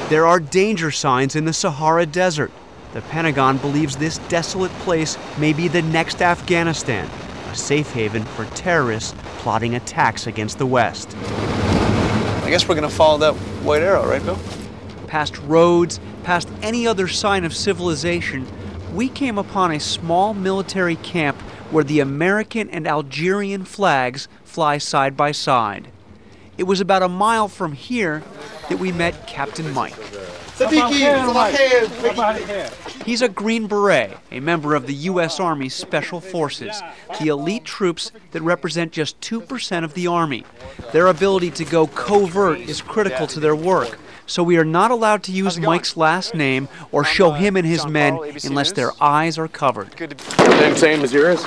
There are danger signs in the Sahara Desert. The Pentagon believes this desolate place may be the next Afghanistan, a safe haven for terrorists plotting attacks against the West. I guess we're going to follow that white arrow, right, Bill? Past roads, past any other sign of civilization, we came upon a small military camp where the American and Algerian flags fly side by side. It was about a mile from here that we met Captain Mike. He's a Green Beret, a member of the U.S. Army Special Forces, the elite troops that represent just 2% of the Army. Their ability to go covert is critical to their work, so we are not allowed to use Mike's last name or show him and his men unless their eyes are covered. Same as yours?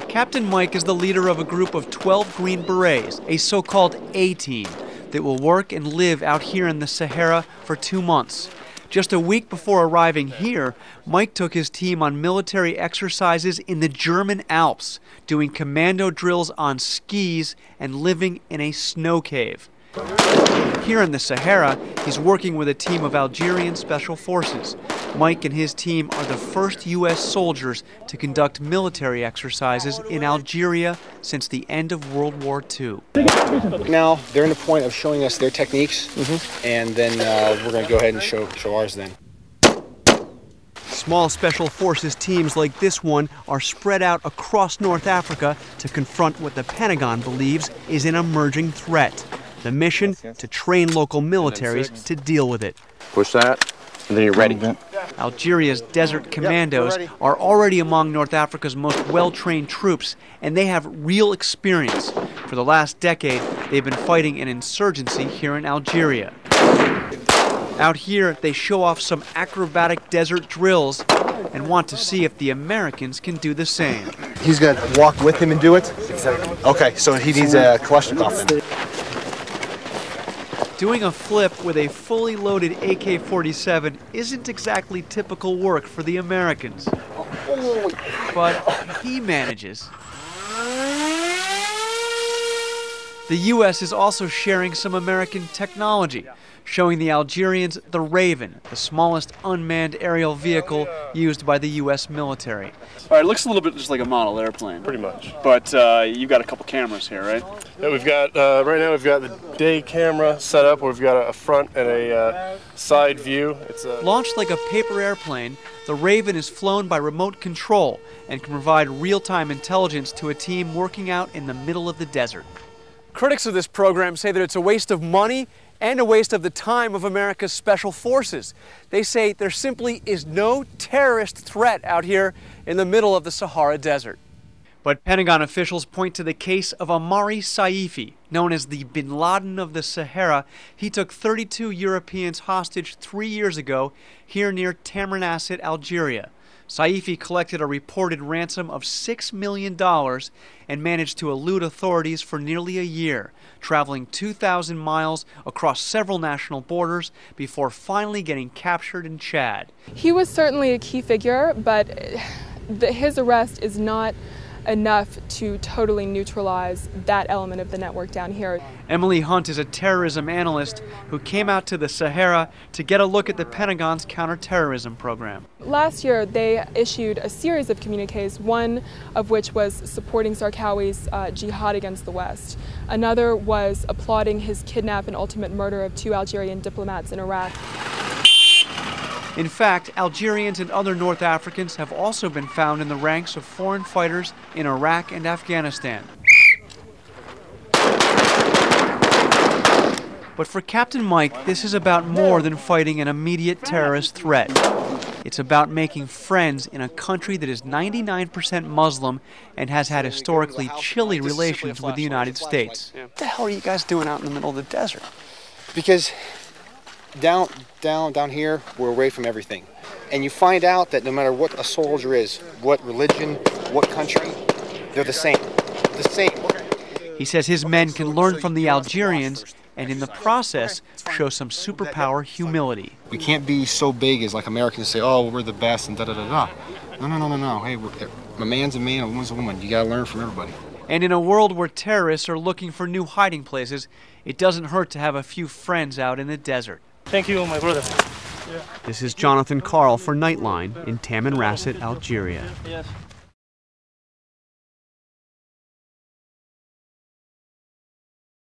Captain Mike is the leader of a group of 12 Green Berets, a so-called A-team, that will work and live out here in the Sahara for 2 months. Just a week before arriving here, Mike took his team on military exercises in the German Alps, doing commando drills on skis and living in a snow cave. Here in the Sahara, he's working with a team of Algerian special forces. Mike and his team are the first U.S. soldiers to conduct military exercises in Algeria since the end of World War II. Now they're in the point of showing us their techniques, and then we're going to go ahead and show ours then. Small special forces teams like this one are spread out across North Africa to confront what the Pentagon believes is an emerging threat. The mission, to train local militaries to deal with it. Push that, and then you're ready. Algeria's Desert Commandos are already among North Africa's most well-trained troops, and they have real experience. For the last decade, they've been fighting an insurgency here in Algeria. Out here, they show off some acrobatic desert drills and want to see if the Americans can do the same. He's going to walk with him and do it? Exactly. Okay, so he needs a Kalashnikov then. Doing a flip with a fully loaded AK-47 isn't exactly typical work for the Americans. But he manages. The U.S. is also sharing some American technology, showing the Algerians the Raven, the smallest unmanned aerial vehicle used by the U.S. military. All right, it looks a little bit just like a model airplane. Pretty much. But you've got a couple cameras here, right? Yeah, we've got, right now we've got the day camera set up where we've got a front and a side view. Launched like a paper airplane, the Raven is flown by remote control and can provide real-time intelligence to a team working out in the middle of the desert. Critics of this program say that it's a waste of money and a waste of the time of America's special forces. They say there simply is no terrorist threat out here in the middle of the Sahara Desert. But Pentagon officials point to the case of Amari Saifi, known as the Bin Laden of the Sahara. He took 32 Europeans hostage 3 years ago here near Tamanrasset, Algeria. Saifi collected a reported ransom of $6 million and managed to elude authorities for nearly a year, traveling 2,000 miles across several national borders before finally getting captured in Chad. He was certainly a key figure, but his arrest is not enough to totally neutralize that element of the network down here. Emily Hunt is a terrorism analyst who came out to the Sahara to get a look at the Pentagon's counterterrorism program. Last year, they issued a series of communiques, one of which was supporting Zarqawi's jihad against the West. Another was applauding his kidnap and ultimate murder of 2 Algerian diplomats in Iraq. In fact, Algerians and other North Africans have also been found in the ranks of foreign fighters in Iraq and Afghanistan. But for Captain Mike, this is about more than fighting an immediate terrorist threat. It's about making friends in a country that is 99% Muslim and has had historically chilly relations with the United States. What the hell are you guys doing out in the middle of the desert? Because down here, we're away from everything. And you find out that no matter what a soldier is, what religion, what country, they're the same. The same. He says his men can learn from the Algerians and in the process show some superpower humility. We can't be so big as like Americans say, oh, we're the best and da-da-da-da. No. Hey, a man's a man, a woman's a woman. You gotta learn from everybody. And in a world where terrorists are looking for new hiding places, it doesn't hurt to have a few friends out in the desert. Thank you, my brother. This is Jonathan Carl for Nightline in Tamanrasset, Algeria. Yes.